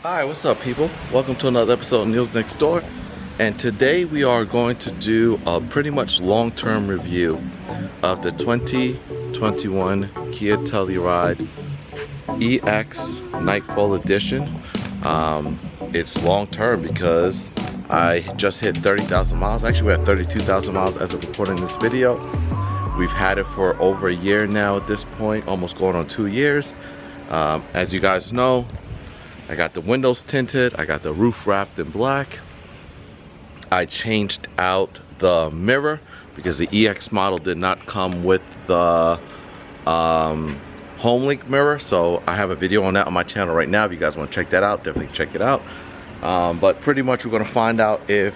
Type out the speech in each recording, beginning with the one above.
Hi, what's up people? Welcome to another episode of Neil's Next Door. And today we are going to do a pretty much long-term review of the 2021 Kia Telluride EX Nightfall Edition. It's long-term because I just hit 30,000 miles. Actually, we're at 32,000 miles as of recording this video. We've had it for over a year now at this point, almost going on 2 years. As you guys know, I got the windows tinted, I got the roof wrapped in black. I changed out the mirror because the EX model did not come with the HomeLink mirror. So I have a video on that on my channel right now. If you guys want to check that out, definitely check it out. But pretty much we're going to find out if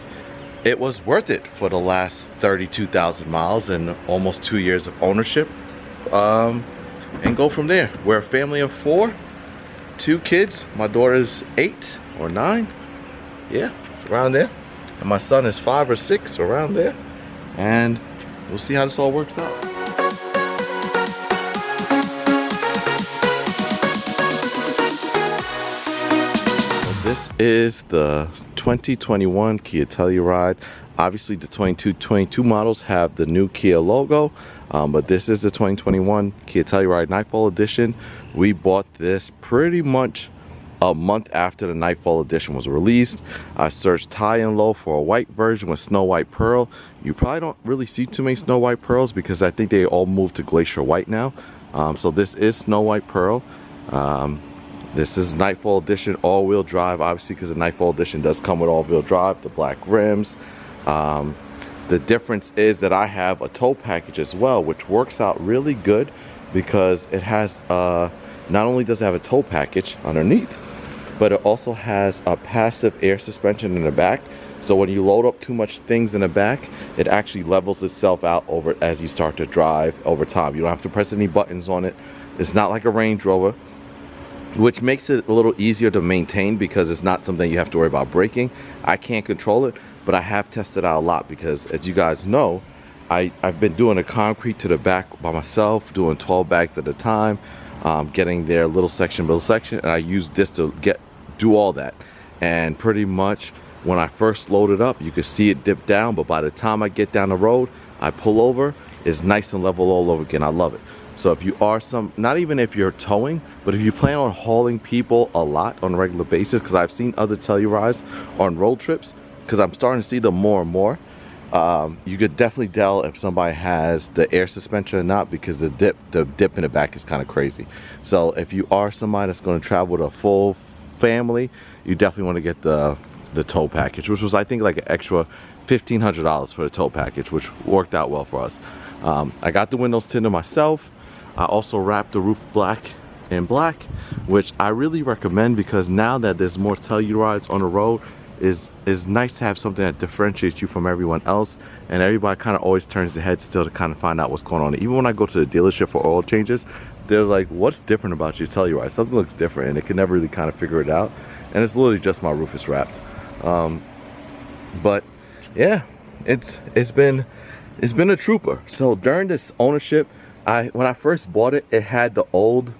it was worth it for the last 32,000 miles and almost 2 years of ownership. And go from there. We're a family of 4. 2 kids. My daughter's 8 or 9, yeah, around there, and my son is 5 or 6, around there, and we'll see how this all works out. So this is the 2021 Kia Telluride. Obviously the 22 models have the new Kia logo, but this is the 2021 Kia Telluride Nightfall Edition. We bought this pretty much a month after the Nightfall Edition was released. I searched high and low for a white version with snow white pearl. You probably don't really see too many snow white pearls because I think they all moved to glacier white now. So this is snow white pearl. This is Nightfall Edition all-wheel drive, obviously, because the Nightfall Edition does come with all-wheel drive, the black rims. The difference is that I have a tow package as well, which works out really good because it has not only does it have a tow package underneath, but it also has a passive air suspension in the back. So when you load up too much things in the back, it actually levels itself out over as you start to drive over time. You don't have to press any buttons on it. It's not like a Range Rover, which makes it a little easier to maintain because it's not something you have to worry about braking. I can't control it, but I have tested out a lot because, as you guys know, I've been doing a concrete to the back by myself, doing 12 bags at a time, getting there little section, and I use this to do all that. And pretty much when I first load it up, you can see it dip down, but by the time I get down the road, I pull over, it's nice and level all over again. I love it. So if you are not even if you're towing, but if you plan on hauling people a lot on a regular basis, because I've seen other Tellurides on road trips, because I'm starting to see them more and more, you could definitely tell if somebody has the air suspension or not, because the dip in the back is kind of crazy. So if you are somebody that's going to travel with a full family, you definitely want to get the tow package, which was, I think, like an extra $1,500 for the tow package, which worked out well for us. I got the windows tinted myself. I also wrapped the roof in black, which I really recommend because now that there's more Tellurides on the road, is nice to have something that differentiates you from everyone else, and everybody kind of always turns their head still to kind of find out what's going on. Even when I go to the dealership for oil changes, they're like, what's different about your Telluride? Something looks different, and they can never really kind of figure it out, and it's literally just my roof is wrapped. But yeah, it's been a trooper. So during this ownership, when I first bought it, it had the old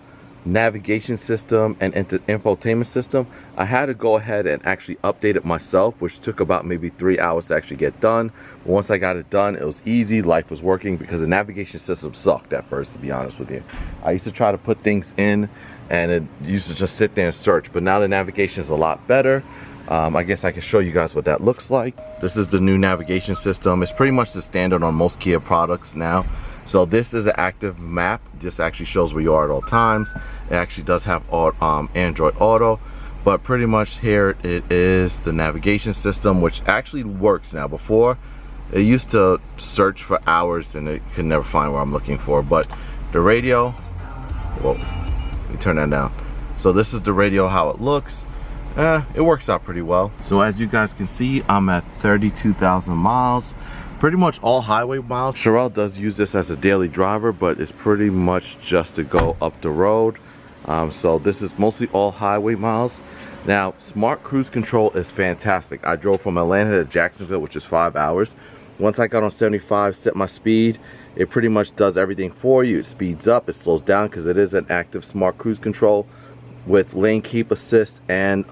navigation system and infotainment system. I had to go ahead and actually update it myself, which took about maybe 3 hours to actually get done. But once I got it done, it was easy. Life was working because the navigation system sucked at first, to be honest with you. I used to try to put things in and it used to just sit there and search, but now the navigation is a lot better. I guess I can show you guys what that looks like. This is the new navigation system. It's pretty much the standard on most Kia products now. So this is an active map. This actually shows where you are at all times. It actually does have Android Auto, but pretty much here it is the navigation system, which actually works now. Before, it used to search for hours and it could never find what I'm looking for. But the radio, whoa, let me turn that down. So this is the radio, how it looks. It works out pretty well. So as you guys can see, I'm at 32,000 miles. Pretty much all highway miles. Shirell does use this as a daily driver, but it's pretty much just to go up the road. So this is mostly all highway miles. Now, smart cruise control is fantastic. I drove from Atlanta to Jacksonville, which is 5 hours. Once I got on 75, set my speed, it pretty much does everything for you. It speeds up, it slows down because it is an active smart cruise control. with lane keep assist and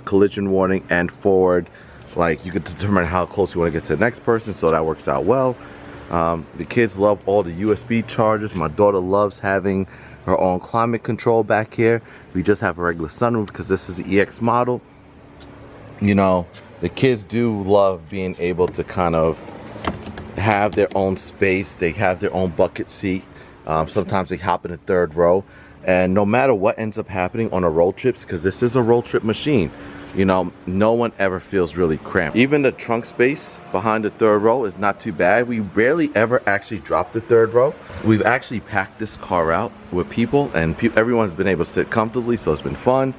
collision warning and forward. Like, you can determine how close you want to get to the next person, so that works out well. The kids love all the USB chargers. My daughter loves having her own climate control back here. We just have a regular sunroof because this is the EX model. You know, the kids do love being able to kind of have their own space. They have their own bucket seat. Sometimes they hop in the third row. And no matter what ends up happening on a road trips, because this is a road trip machine, you know, no one ever feels really cramped. Even the trunk space behind the third row is not too bad. We barely ever actually drop the third row. We've actually packed this car out with people, and everyone's been able to sit comfortably, so it's been fun.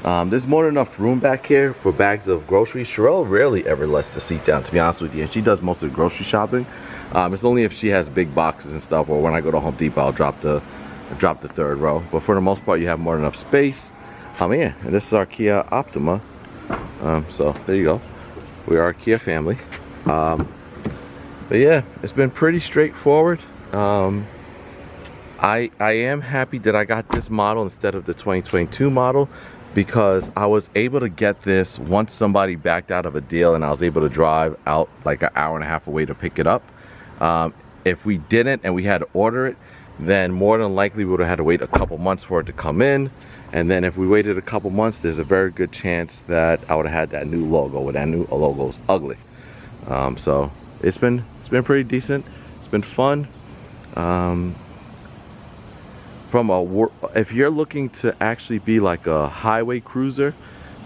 There's more than enough room back here for bags of groceries. Sherelle rarely ever lets the seat down, to be honest with you, and she does most of the grocery shopping. It's only if she has big boxes and stuff, or when I go to Home Depot, I'll drop the third row. But for the most part, you have more than enough space. Yeah, and this is our Kia Optima. So there you go. We are a Kia family. But yeah, it's been pretty straightforward. I am happy that I got this model instead of the 2022 model, because I was able to get this once somebody backed out of a deal, and I was able to drive out like an hour and a half away to pick it up. If we didn't and we had to order it, then more than likely we would have had to wait a couple months for it to come in. And then if we waited a couple months, there's a very good chance that I would have had that new logo, and that new logo is ugly. So it's been pretty decent. It's been fun. If you're looking to actually be like a highway cruiser,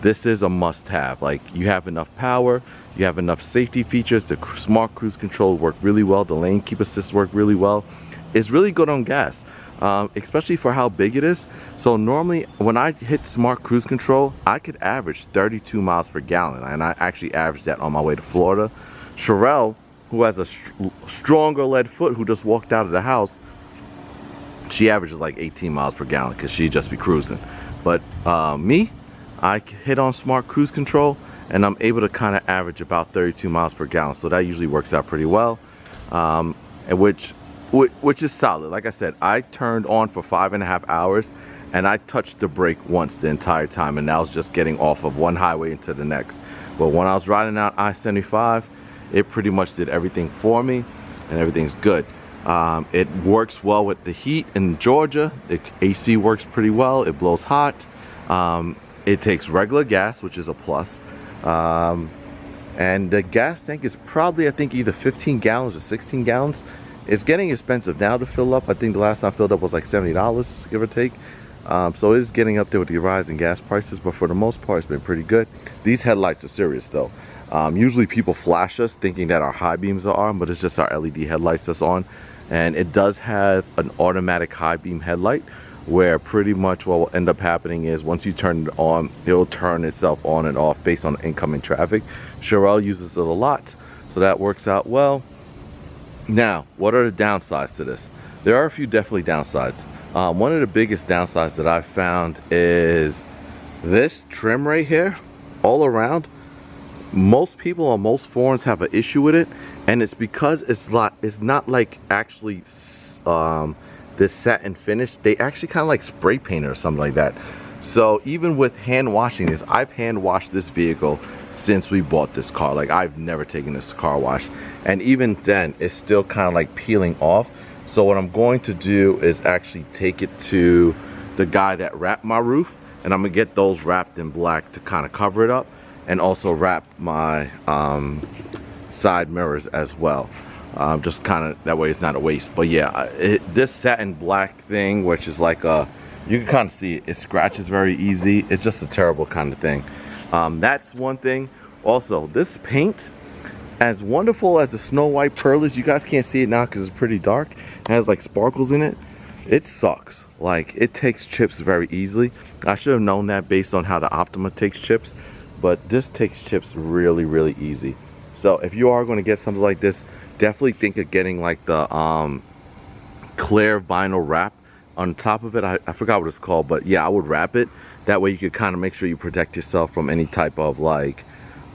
this is a must-have. Like, you have enough power, you have enough safety features. The smart cruise control work really well. The lane keep assist work really well. It's really good on gas. Especially for how big it is. So normally when I hit smart cruise control, I could average 32 miles per gallon, and I actually averaged that on my way to Florida. Sherelle, who has a stronger lead foot, who just walked out of the house, she averages like 18 miles per gallon because she just be cruising. But me, I hit on smart cruise control, and I'm able to kind of average about 32 miles per gallon. So that usually works out pretty well, and which is solid. Like I said, I turned on for 5.5 hours, and I touched the brake once the entire time, and I was just getting off of one highway into the next. But when I was riding out I-75, it pretty much did everything for me, and everything's good. It works well with the heat in Georgia. The AC works pretty well. It blows hot. It takes regular gas, which is a plus. And the gas tank is probably, I think, either 15 gallons or 16 gallons. It's getting expensive now to fill up. I think the last time I filled up was like $70, give or take. So it is getting up there with the rising gas prices, but for the most part, it's been pretty good. These headlights are serious though. Usually people flash us thinking that our high beams are on, but it's just our LED headlights that's on. And it does have an automatic high beam headlight, where pretty much what will end up happening is once you turn it on, it'll turn itself on and off based on incoming traffic. Sherelle uses it a lot, so that works out well. Now, what are the downsides to this? There are a few definitely downsides. One of the biggest downsides that I've found is this trim right here, all around. Most people on most forums have an issue with it, and it's because it's not like actually this satin finish. They actually kind of like spray painted or something like that. So even with hand washing this, I've hand washed this vehicle since we bought this car. Like, I've never taken this car wash, and even then it's still kind of like peeling off. So what I'm going to do is actually take it to the guy that wrapped my roof, and I'm gonna get those wrapped in black to kind of cover it up, and also wrap my side mirrors as well, just kind of that way it's not a waste. But yeah, this satin black thing, which is like you can kind of see it scratches very easy. It's just a terrible kind of thing. That's one thing. Also, this paint, as wonderful as the Snow White Pearl is, you guys can't see it now because it's pretty dark. It has like sparkles in it. It sucks. Like, it takes chips very easily. I should have known that based on how the Optima takes chips, but this takes chips really, really easy. So if you are going to get something like this, definitely think of getting like the clear vinyl wrap on top of it. I forgot what it's called, but yeah, I would wrap it. That way you could kind of make sure you protect yourself from any type of like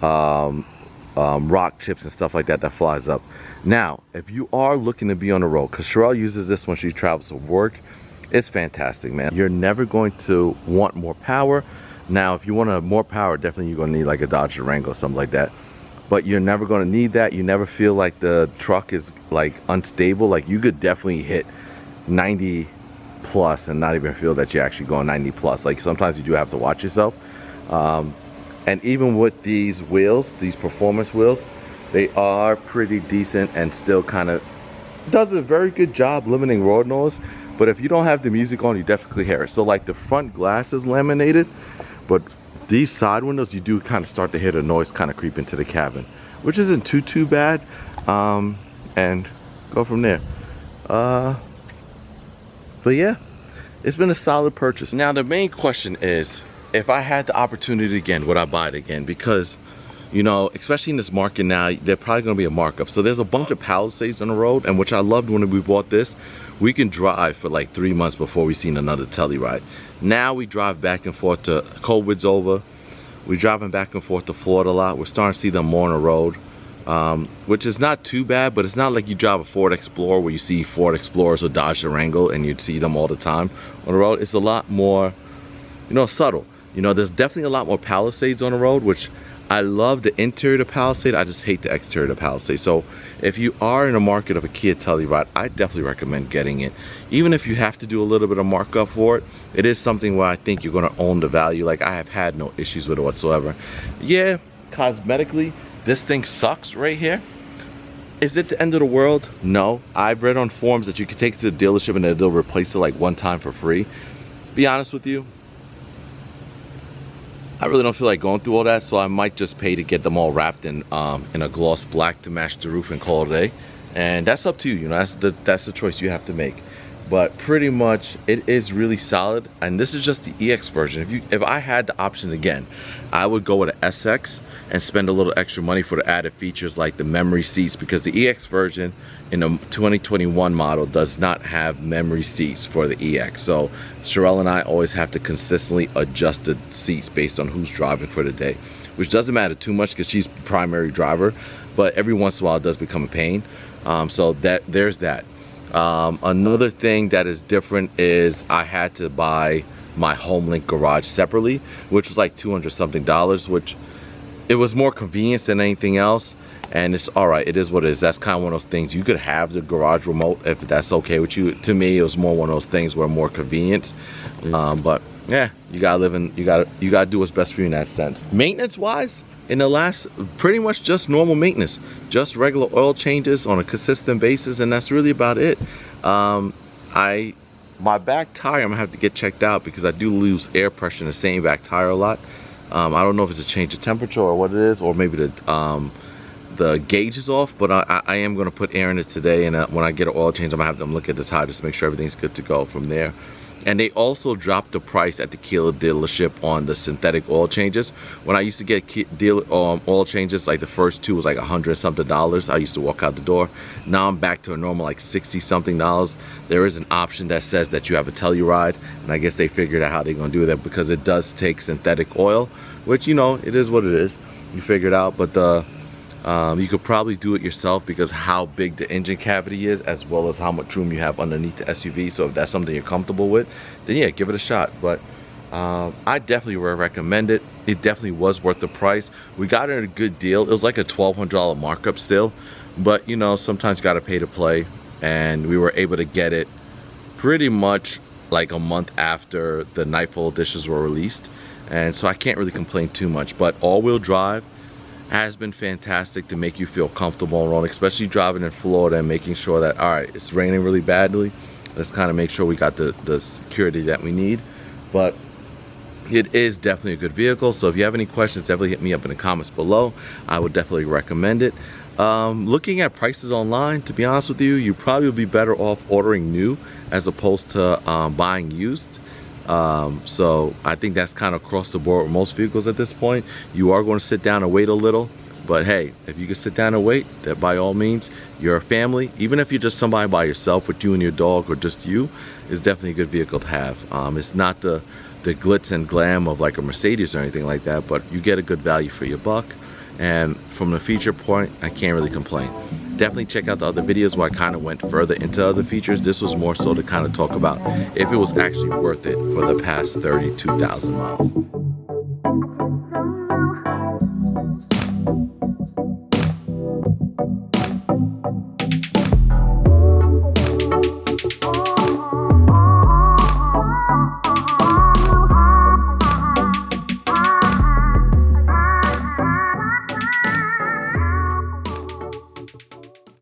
rock chips and stuff like that that flies up. Now, if you are looking to be on the road, because Sherelle uses this when she travels to work, It's fantastic, man. You're never going to want more power. Now, if you want more power, definitely you're gonna need like a Dodge Durango or something like that. But you're never gonna need that. You never feel like the truck is like unstable. Like you could definitely hit 90 plus and not even feel that you're actually going 90 plus. Like sometimes you do have to watch yourself. And even with these wheels, these performance wheels, they are pretty decent and still kind of does a very good job limiting road noise. But if you don't have the music on, you definitely hear it. So like the front glass is laminated, but these side windows, you do kind of start to hear the noise kind of creep into the cabin, which isn't too bad. And go from there. But yeah, it's been a solid purchase. Now the main question is, if I had the opportunity again, would I buy it again? Because, you know, especially in this market now, they're probably gonna be a markup. So there's a bunch of Palisades on the road, and which I loved when we bought this. We can drive for like 3 months before we seen another Telluride. Now we drive back and forth to, COVID's over. We're driving back and forth to Florida a lot. We're starting to see them more on the road, which is not too bad, but it's not like you drive a Ford Explorer where you see Ford Explorers or Dodge Durango and you'd see them all the time on the road. It's a lot more, you know, subtle. You know, there's definitely a lot more Palisades on the road, which I love the interior of the Palisade. I just hate the exterior of the Palisade. So if you are in the market of a Kia Telluride, I definitely recommend getting it. Even if you have to do a little bit of markup for it, it is something where I think you're gonna own the value. Like I have had no issues with it whatsoever. Yeah, cosmetically, this thing sucks right here. Is it the end of the world? No. I've read on forums that you can take it to the dealership and they'll replace it like one time for free. Be honest with you, I really don't feel like going through all that, so I might just pay to get them all wrapped in a gloss black to match the roof and call it a day. And that's up to you. You know, that's the choice you have to make. But pretty much, it is really solid. And this is just the EX version. If I had the option again, I would go with an SX and spend a little extra money for the added features like the memory seats, because the EX version in the 2021 model does not have memory seats for the EX. So Shirell and I always have to consistently adjust the seats based on who's driving for the day, which doesn't matter too much because she's primary driver, but every once in a while it does become a pain. So there's that. Another thing that is different is I had to buy my HomeLink garage separately, which was like $200 something, which it was more convenience than anything else. And it's all right, it is what it is. That's kind of one of those things. You could have the garage remote if that's okay with you. To me, it was more one of those things where more convenience. But yeah, you gotta live in, you gotta do what's best for you in that sense. Maintenance wise, in the last, pretty much just normal maintenance, just regular oil changes on a consistent basis, and that's really about it. My back tire, I'm gonna have to get checked out because I do lose air pressure in the same back tire a lot. I don't know if it's a change of temperature or what it is, or maybe the gauge is off, but I am going to put air in it today, and when I get an oil change, I'm going to have them look at the tire just to make sure everything's good to go from there. And they also dropped the price at the Kia dealership on the synthetic oil changes. When I used to get oil changes, like the first two was like $100 something. I used to walk out the door. Now I'm back to a normal like $60 something. There is an option that says that you have a Telluride, and I guess they figured out how they're going to do that because it does take synthetic oil, which, you know, it is what it is. You figure it out, but you could probably do it yourself because how big the engine cavity is, as well as how much room you have underneath the SUV. So if that's something you're comfortable with, then yeah, give it a shot. But I definitely would recommend it. It definitely was worth the price. We got it at a good deal. It was like a $1,200 markup still, but you know, sometimes you got to pay to play, and we were able to get it pretty much like a month after the Nightfall editions were released, and so I can't really complain too much. But all-wheel drive has been fantastic to make you feel comfortable on road, especially driving in Florida and making sure that, all right, it's raining really badly, let's kind of make sure we got the security that we need. But it is definitely a good vehicle. So if you have any questions, definitely hit me up in the comments below. I would definitely recommend it. Looking at prices online, to be honest with you, you probably would be better off ordering new as opposed to buying used. So I think that's kind of across the board with most vehicles at this point. You are going to sit down and wait a little, but hey, if you can sit down and wait, that by all means, you're a family. Even if you're just somebody by yourself with you and your dog, or just you, it's definitely a good vehicle to have. It's not the glitz and glam of like a Mercedes or anything like that, but you get a good value for your buck. and from the feature point, I can't really complain. Definitely check out the other videos where I kind of went further into other features. This was more so to kind of talk about if it was actually worth it for the past 32,000 miles.